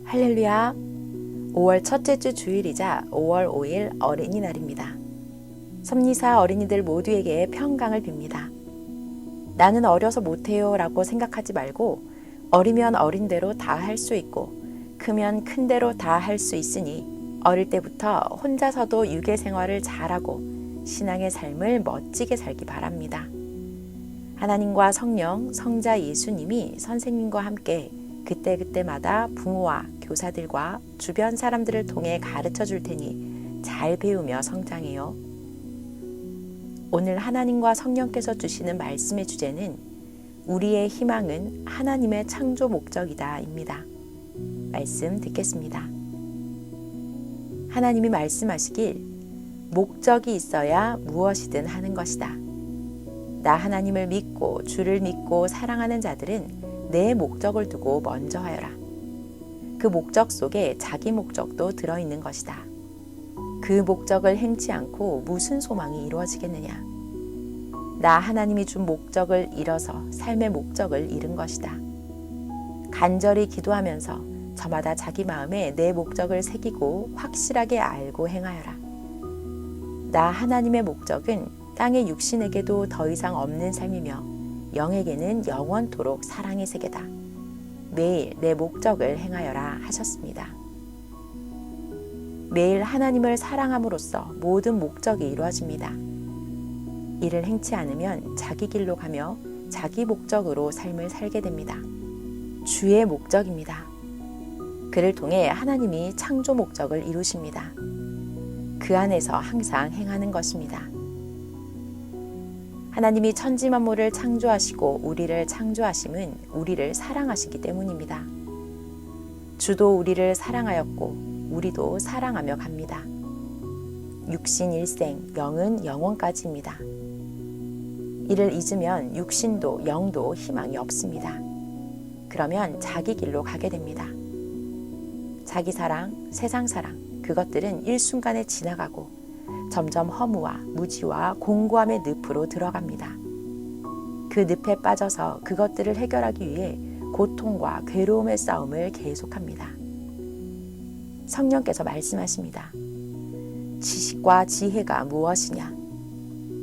할렐루야! 5월 첫째 주 주일이자 5월 5일 어린이날입니다. 섭리사 어린이들 모두에게 평강을 빕니다. 나는 어려서 못해요 라고 생각하지 말고 어리면 어린 대로 다 할 수 있고 크면 큰 대로 다 할 수 있으니 어릴 때부터 혼자서도 유괴 생활을 잘하고 신앙의 삶을 멋지게 살기 바랍니다. 하나님과 성령, 성자 예수님이 선생님과 함께 그때그때마다 부모와 교사들과 주변 사람들을 통해 가르쳐 줄 테니 잘 배우며 성장해요. 오늘 하나님과 성령께서 주시는 말씀의 주제는 우리의 희망은 하나님의 창조 목적이다 입니다. 말씀 듣겠습니다. 하나님이 말씀하시길 목적이 있어야 무엇이든 하는 것이다. 나 하나님을 믿고 주를 믿고 사랑하는 자들은 내 목적을 두고 먼저 하여라. 그 목적 속에 자기 목적도 들어있는 것이다. 그 목적을 행치 않고 무슨 소망이 이루어지겠느냐. 나 하나님이 준 목적을 잃어서 삶의 목적을 잃은 것이다. 간절히 기도하면서 저마다 자기 마음에 내 목적을 새기고 확실하게 알고 행하여라. 나 하나님의 목적은 땅의 육신에게도 더 이상 없는 삶이며 영에게는 영원토록 사랑의 세계다. 매일 내 목적을 행하여라 하셨습니다. 매일 하나님을 사랑함으로써 모든 목적이 이루어집니다. 이를 행치 않으면 자기 길로 가며 자기 목적으로 삶을 살게 됩니다. 주의 목적입니다. 그를 통해 하나님이 창조 목적을 이루십니다. 그 안에서 항상 행하는 것입니다. 하나님이 천지 만물을 창조하시고 우리를 창조하심은 우리를 사랑하시기 때문입니다. 주도 우리를 사랑하였고 우리도 사랑하며 갑니다. 육신 일생, 영은 영원까지입니다. 이를 잊으면 육신도 영도 희망이 없습니다. 그러면 자기 길로 가게 됩니다. 자기 사랑, 세상 사랑, 그것들은 일순간에 지나가고 점점 허무와 무지와 공고함의 늪으로 들어갑니다. 그 늪에 빠져서 그것들을 해결하기 위해 고통과 괴로움의 싸움을 계속합니다. 성령께서 말씀하십니다. 지식과 지혜가 무엇이냐?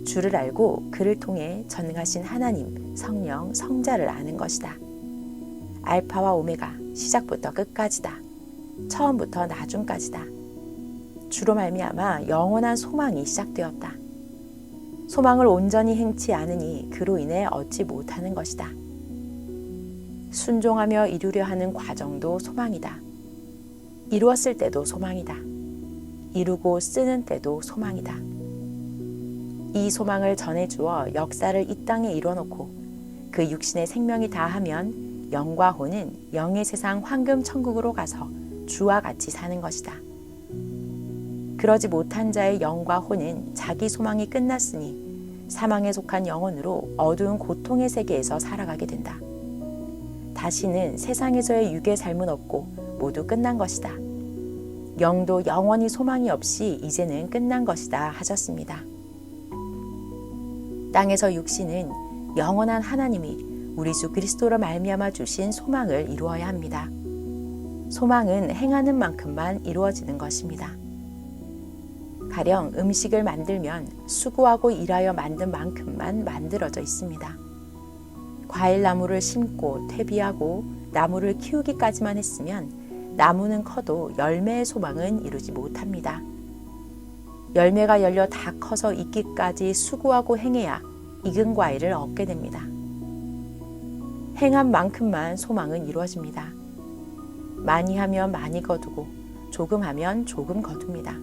주를 알고 그를 통해 전능하신 하나님, 성령, 성자를 아는 것이다. 알파와 오메가, 시작부터 끝까지다. 처음부터 나중까지다. 주로 말미암아 영원한 소망이 시작되었다. 소망을 온전히 행치 않으니 그로 인해 얻지 못하는 것이다. 순종하며 이루려 하는 과정도 소망이다. 이루었을 때도 소망이다. 이루고 쓰는 때도 소망이다. 이 소망을 전해주어 역사를 이 땅에 이뤄놓고 그 육신의 생명이 다하면 영과 혼은 영의 세상 황금 천국으로 가서 주와 같이 사는 것이다. 그러지 못한 자의 영과 혼은 자기 소망이 끝났으니 사망에 속한 영혼으로 어두운 고통의 세계에서 살아가게 된다. 다시는 세상에서의 육의 삶은 없고 모두 끝난 것이다. 영도 영원히 소망이 없이 이제는 끝난 것이다 하셨습니다. 땅에서 육신은 영원한 하나님이 우리 주 그리스도로 말미암아 주신 소망을 이루어야 합니다. 소망은 행하는 만큼만 이루어지는 것입니다. 가령 음식을 만들면 수고하고 일하여 만든 만큼만 만들어져 있습니다. 과일나무를 심고 퇴비하고 나무를 키우기까지만 했으면 나무는 커도 열매의 소망은 이루지 못합니다. 열매가 열려 다 커서 익기까지 수고하고 행해야 익은 과일을 얻게 됩니다. 행한 만큼만 소망은 이루어집니다. 많이 하면 많이 거두고 조금 하면 조금 거둡니다.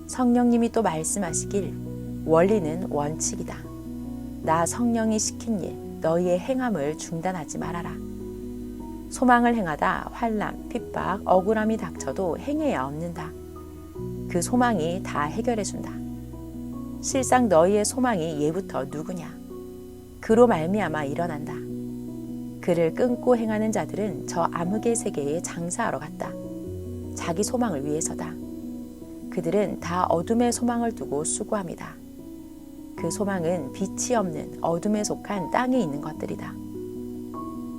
성령님이 또 말씀하시길 원리는 원칙이다. 나 성령이 시킨 일 너희의 행함을 중단하지 말아라. 소망을 행하다 환난, 핍박, 억울함이 닥쳐도 행해야 얻는다. 그 소망이 다 해결해준다. 실상 너희의 소망이 예부터 누구냐? 그로 말미암아 일어난다. 그를 끊고 행하는 자들은 저 암흑의 세계에 장사하러 갔다. 자기 소망을 위해서다. 그들은 다 어둠의 소망을 두고 수고합니다. 그 소망은 빛이 없는 어둠에 속한 땅에 있는 것들이다.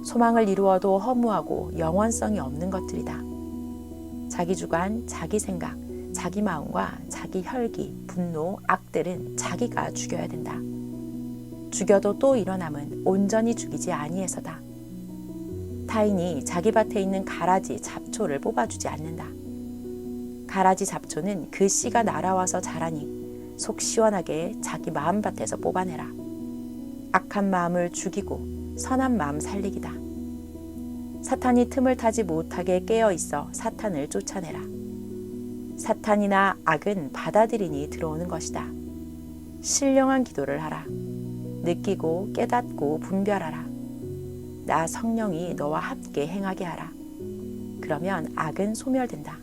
소망을 이루어도 허무하고 영원성이 없는 것들이다. 자기 주관, 자기 생각, 자기 마음과 자기 혈기, 분노, 악들은 자기가 죽여야 된다. 죽여도 또 일어남은 온전히 죽이지 아니해서다. 타인이 자기 밭에 있는 가라지 잡초를 뽑아주지 않는다. 가라지 잡초는 그 씨가 날아와서 자라니 속 시원하게 자기 마음밭에서 뽑아내라. 악한 마음을 죽이고 선한 마음 살리기다. 사탄이 틈을 타지 못하게 깨어 있어 사탄을 쫓아내라. 사탄이나 악은 받아들이니 들어오는 것이다. 신령한 기도를 하라. 느끼고 깨닫고 분별하라. 나 성령이 너와 함께 행하게 하라. 그러면 악은 소멸된다.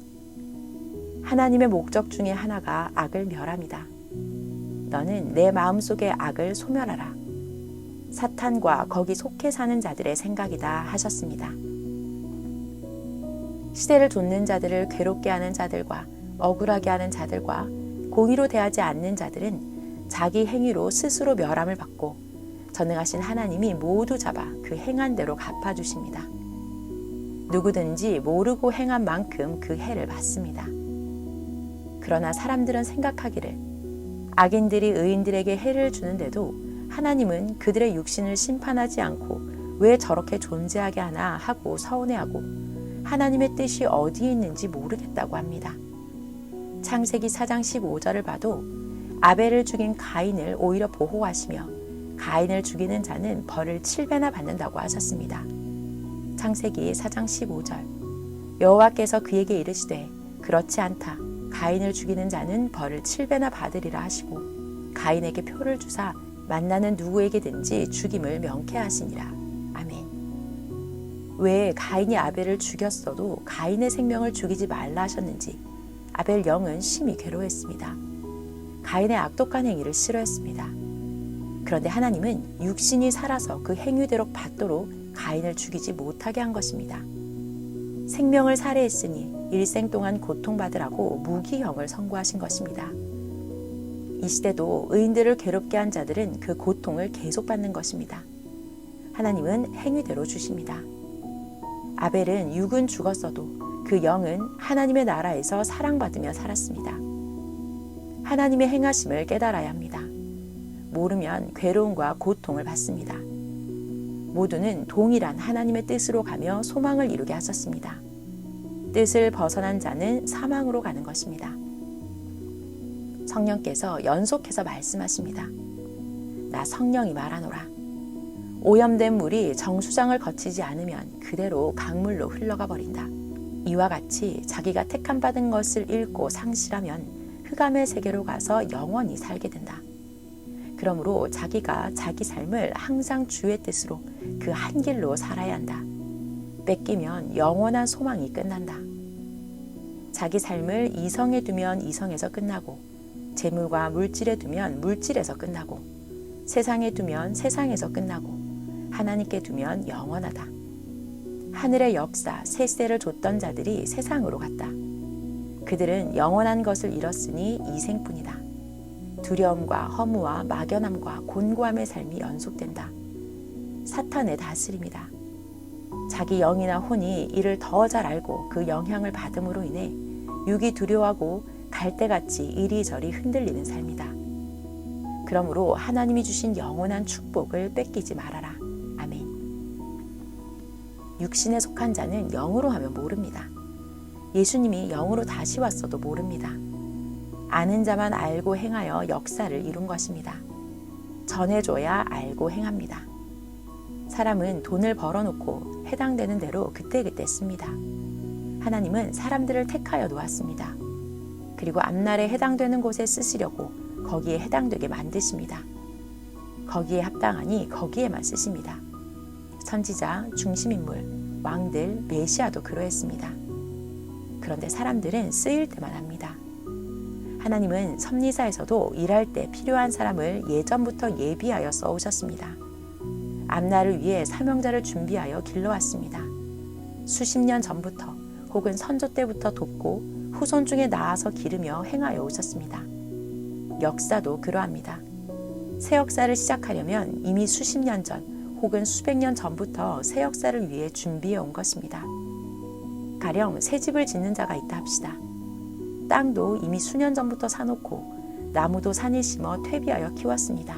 하나님의 목적 중에 하나가 악을 멸함이다. 너는 내 마음속의 악을 소멸하라. 사탄과 거기 속해 사는 자들의 생각이다 하셨습니다. 시대를 좇는 자들을 괴롭게 하는 자들과 억울하게 하는 자들과 공의로 대하지 않는 자들은 자기 행위로 스스로 멸함을 받고 전능하신 하나님이 모두 잡아 그 행한 대로 갚아주십니다. 누구든지 모르고 행한 만큼 그 해를 받습니다. 그러나 사람들은 생각하기를 악인들이 의인들에게 해를 주는데도 하나님은 그들의 육신을 심판하지 않고 왜 저렇게 존재하게 하나 하고 서운해하고 하나님의 뜻이 어디에 있는지 모르겠다고 합니다. 창세기 4장 15절을 봐도 아벨을 죽인 가인을 오히려 보호하시며 가인을 죽이는 자는 벌을 7배나 받는다고 하셨습니다. 창세기 4장 15절 여호와께서 그에게 이르시되 그렇지 않다. 가인을 죽이는 자는 벌을 7배나 받으리라 하시고 가인에게 표를 주사 만나는 누구에게든지 죽임을 명쾌하시니라. 아멘. 왜 가인이 아벨을 죽였어도 가인의 생명을 죽이지 말라 하셨는지 아벨 영은 심히 괴로워했습니다. 가인의 악독한 행위를 싫어했습니다. 그런데 하나님은 육신이 살아서 그 행위대로 받도록 가인을 죽이지 못하게 한 것입니다. 생명을 살해했으니 일생 동안 고통받으라고 무기형을 선고하신 것입니다. 이 시대도 의인들을 괴롭게 한 자들은 그 고통을 계속 받는 것입니다. 하나님은 행위대로 주십니다. 아벨은 육은 죽었어도 그 영은 하나님의 나라에서 사랑받으며 살았습니다. 하나님의 행하심을 깨달아야 합니다. 모르면 괴로움과 고통을 받습니다. 모두는 동일한 하나님의 뜻으로 가며 소망을 이루게 하셨습니다. 뜻을 벗어난 자는 사망으로 가는 것입니다. 성령께서 연속해서 말씀하십니다. 나 성령이 말하노라. 오염된 물이 정수장을 거치지 않으면 그대로 강물로 흘러가 버린다. 이와 같이 자기가 택함 받은 것을 잃고 상실하면 흑암의 세계로 가서 영원히 살게 된다. 그러므로 자기가 자기 삶을 항상 주의 뜻으로 그 한 길로 살아야 한다. 뺏기면 영원한 소망이 끝난다. 자기 삶을 이성에 두면 이성에서 끝나고 재물과 물질에 두면 물질에서 끝나고 세상에 두면 세상에서 끝나고 하나님께 두면 영원하다. 하늘의 역사 새 시대를 줬던 자들이 세상으로 갔다. 그들은 영원한 것을 잃었으니 이생뿐이다. 두려움과 허무와 막연함과 곤고함의 삶이 연속된다. 사탄의 다스림이다. 자기 영이나 혼이 이를 더 잘 알고 그 영향을 받음으로 인해 육이 두려워하고 갈대같이 이리저리 흔들리는 삶이다. 그러므로 하나님이 주신 영원한 축복을 뺏기지 말아라. 아멘. 육신에 속한 자는 영으로 하면 모릅니다. 예수님이 영으로 다시 왔어도 모릅니다. 아는 자만 알고 행하여 역사를 이룬 것입니다. 전해줘야 알고 행합니다. 사람은 돈을 벌어놓고 해당되는 대로 그때그때 씁니다. 하나님은 사람들을 택하여 놓았습니다. 그리고 앞날에 해당되는 곳에 쓰시려고 거기에 해당되게 만드십니다. 거기에 합당하니 거기에만 쓰십니다. 선지자, 중심인물, 왕들, 메시아도 그러했습니다. 그런데 사람들은 쓰일 때만 합니다. 하나님은 섭리사에서도 일할 때 필요한 사람을 예전부터 예비하여 써오셨습니다. 앞날을 위해 사명자를 준비하여 길러왔습니다. 수십 년 전부터 혹은 선조 때부터 돕고 후손 중에 나아서 기르며 행하여 오셨습니다. 역사도 그러합니다. 새 역사를 시작하려면 이미 수십 년 전 혹은 수백 년 전부터 새 역사를 위해 준비해 온 것입니다. 가령 새 집을 짓는 자가 있다 합시다. 땅도 이미 수년 전부터 사놓고 나무도 산에 심어 퇴비하여 키웠습니다.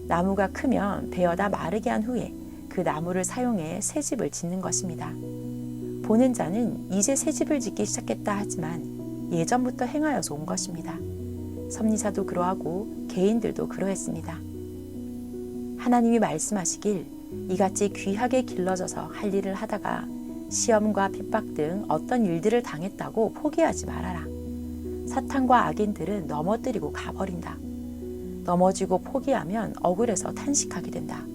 나무가 크면 베어다 마르게 한 후에 그 나무를 사용해 새 집을 짓는 것입니다. 보는 자는 이제 새 집을 짓기 시작했다 하지만 예전부터 행하여서 온 것입니다. 섭리사도 그러하고 개인들도 그러했습니다. 하나님이 말씀하시길 이같이 귀하게 길러져서 할 일을 하다가 시험과 핍박 등 어떤 일들을 당했다고 포기하지 말아라. 사탄과 악인들은 넘어뜨리고 가버린다. 넘어지고 포기하면 억울해서 탄식하게 된다.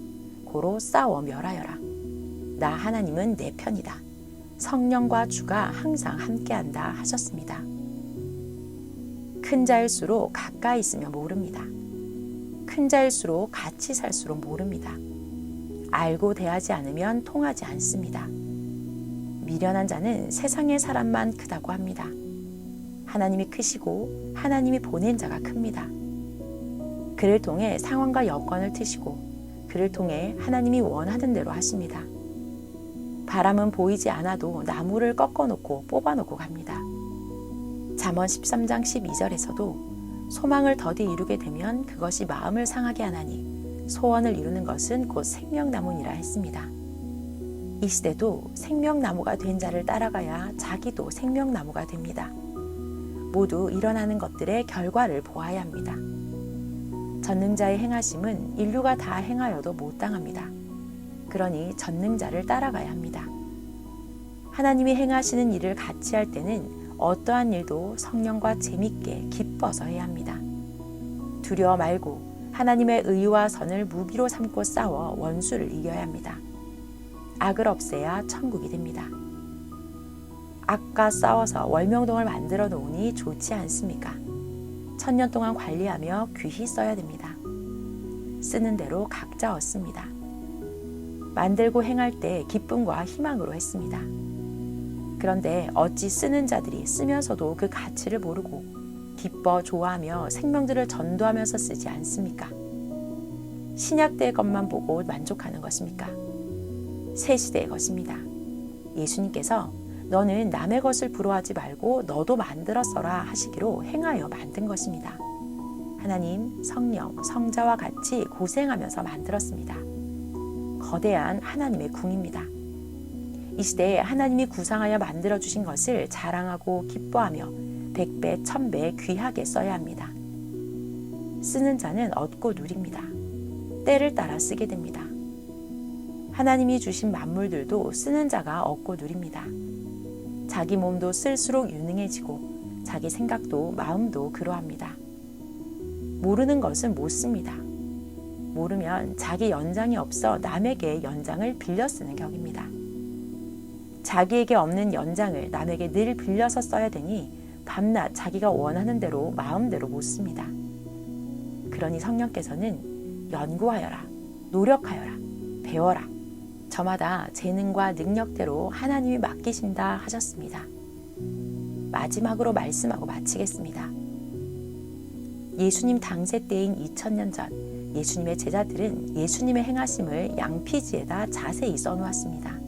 고로 싸워 멸하여라. 나 하나님은 내 편이다. 성령과 주가 항상 함께한다 하셨습니다. 큰 자일수록 가까이 있으면 모릅니다. 큰 자일수록 같이 살수록 모릅니다. 알고 대하지 않으면 통하지 않습니다. 미련한 자는 세상의 사람만 크다고 합니다. 하나님이 크시고 하나님이 보낸 자가 큽니다. 그를 통해 상황과 여건을 트시고 그를 통해 하나님이 원하는 대로 하십니다. 바람은 보이지 않아도 나무를 꺾어놓고 뽑아놓고 갑니다. 잠언 13장 12절에서도 소망을 더디 이루게 되면 그것이 마음을 상하게 하나니 소원을 이루는 것은 곧 생명나무니라 했습니다. 이 시대도 생명나무가 된 자를 따라가야 자기도 생명나무가 됩니다. 모두 일어나는 것들의 결과를 보아야 합니다. 전능자의 행하심은 인류가 다 행하여도 못당합니다. 그러니 전능자를 따라가야 합니다. 하나님이 행하시는 일을 같이 할 때는 어떠한 일도 성령과 재밌게 기뻐서 해야 합니다. 두려워 말고 하나님의 의와 선을 무기로 삼고 싸워 원수를 이겨야 합니다. 악을 없애야 천국이 됩니다. 악과 싸워서 월명동을 만들어 놓으니 좋지 않습니까? 1000년 동안 관리하며 귀히 써야 됩니다. 쓰는 대로 각자 얻습니다. 만들고 행할 때 기쁨과 희망으로 했습니다. 그런데 어찌 쓰는 자들이 쓰면서도 그 가치를 모르고 기뻐 좋아하며 생명들을 전도하면서 쓰지 않습니까? 신약 때의 것만 보고 만족하는 것입니까? 새 시대의 것입니다. 예수님께서 너는 남의 것을 부러워하지 말고 너도 만들어 써라 하시기로 행하여 만든 것입니다. 하나님, 성령, 성자와 같이 고생하면서 만들었습니다. 거대한 하나님의 궁입니다. 이 시대에 하나님이 구상하여 만들어주신 것을 자랑하고 기뻐하며 100배, 1000배 귀하게 써야 합니다. 쓰는 자는 얻고 누립니다. 때를 따라 쓰게 됩니다. 하나님이 주신 만물들도 쓰는 자가 얻고 누립니다. 자기 몸도 쓸수록 유능해지고 자기 생각도 마음도 그러합니다. 모르는 것은 못 씁니다. 모르면 자기 연장이 없어 남에게 연장을 빌려 쓰는 격입니다. 자기에게 없는 연장을 남에게 늘 빌려서 써야 되니 밤낮 자기가 원하는 대로 마음대로 못 씁니다. 그러니 성령께서는 연구하여라, 노력하여라, 배워라. 저마다 재능과 능력대로 하나님이 맡기신다 하셨습니다. 마지막으로 말씀하고 마치겠습니다. 예수님 당세 때인 2000년 전 예수님의 제자들은 예수님의 행하심을 양피지에다 자세히 써놓았습니다.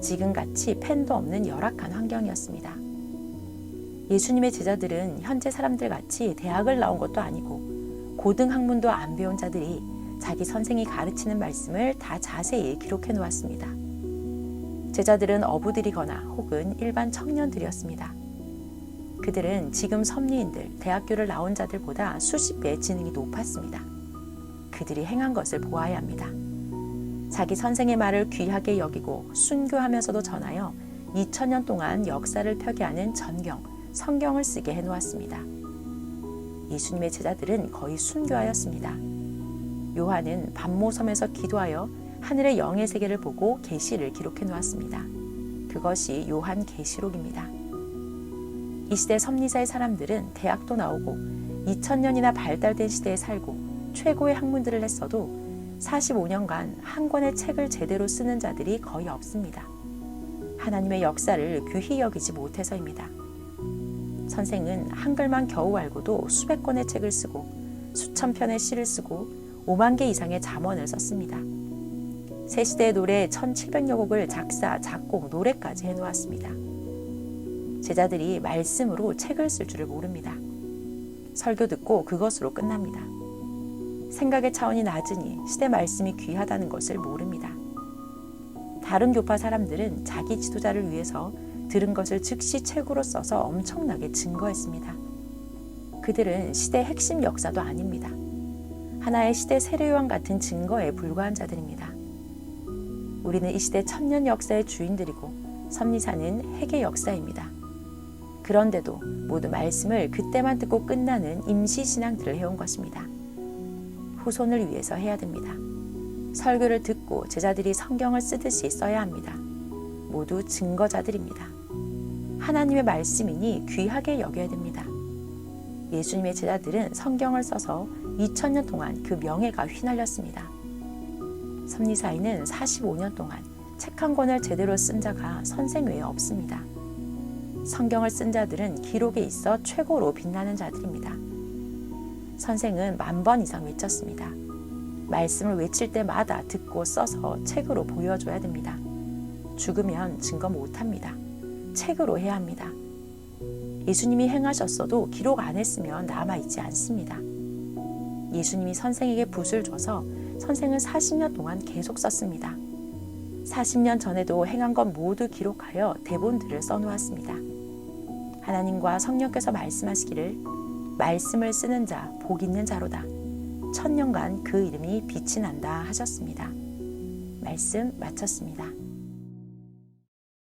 지금같이 펜도 없는 열악한 환경이었습니다. 예수님의 제자들은 현재 사람들같이 대학을 나온 것도 아니고 고등학문도 안 배운 자들이 자기 선생이 가르치는 말씀을 다 자세히 기록해 놓았습니다. 제자들은 어부들이거나 혹은 일반 청년들이었습니다. 그들은 지금 섭리인들, 대학교를 나온 자들보다 수십 배 지능이 높았습니다. 그들이 행한 것을 보아야 합니다. 자기 선생의 말을 귀하게 여기고 순교하면서도 전하여 2000년 동안 역사를 펴게 하는 전경, 성경을 쓰게 해놓았습니다. 예수님의 제자들은 거의 순교하였습니다. 요한은 밤모섬에서 기도하여 하늘의 영의 세계를 보고 계시를 기록해 놓았습니다. 그것이 요한 계시록입니다. 이 시대 섭리사의 사람들은 대학도 나오고 2000년이나 발달된 시대에 살고 최고의 학문들을 했어도 45년간 한 권의 책을 제대로 쓰는 자들이 거의 없습니다. 하나님의 역사를 귀히 여기지 못해서입니다. 선생은 한글만 겨우 알고도 수백 권의 책을 쓰고 수천 편의 시를 쓰고 5만 개 이상의 잠언을 썼습니다. 새 시대의 노래 1700여 곡을 작사, 작곡, 노래까지 해놓았습니다. 제자들이 말씀으로 책을 쓸 줄을 모릅니다. 설교 듣고 그것으로 끝납니다. 생각의 차원이 낮으니 시대 말씀이 귀하다는 것을 모릅니다. 다른 교파 사람들은 자기 지도자를 위해서 들은 것을 즉시 책으로 써서 엄청나게 증거했습니다. 그들은 시대 핵심 역사도 아닙니다. 하나의 시대 세례요한 같은 증거에 불과한 자들입니다. 우리는 이 시대 천년 역사의 주인들이고 섭리사는 핵의 역사입니다. 그런데도 모두 말씀을 그때만 듣고 끝나는 임시신앙들을 해온 것입니다. 후손을 위해서 해야 됩니다. 설교를 듣고 제자들이 성경을 쓰듯이 써야 합니다. 모두 증거자들입니다. 하나님의 말씀이니 귀하게 여겨야 됩니다. 예수님의 제자들은 성경을 써서 2000년 동안 그 명예가 휘날렸습니다. 섭리사에는 45년 동안 책 한 권을 제대로 쓴 자가 선생 외에 없습니다. 성경을 쓴 자들은 기록에 있어 최고로 빛나는 자들입니다. 선생은 10,000번 이상 외쳤습니다. 말씀을 외칠 때마다 듣고 써서 책으로 보여줘야 됩니다. 죽으면 증거 못합니다. 책으로 해야 합니다. 예수님이 행하셨어도 기록 안 했으면 남아있지 않습니다. 예수님이 선생에게 붓을 줘서 선생은 40년 동안 계속 썼습니다. 40년 전에도 행한 것 모두 기록하여 대본들을 써놓았습니다. 하나님과 성령께서 말씀하시기를 말씀을 쓰는 자, 복 있는 자로다. 천년간 그 이름이 빛이 난다 하셨습니다. 말씀 마쳤습니다.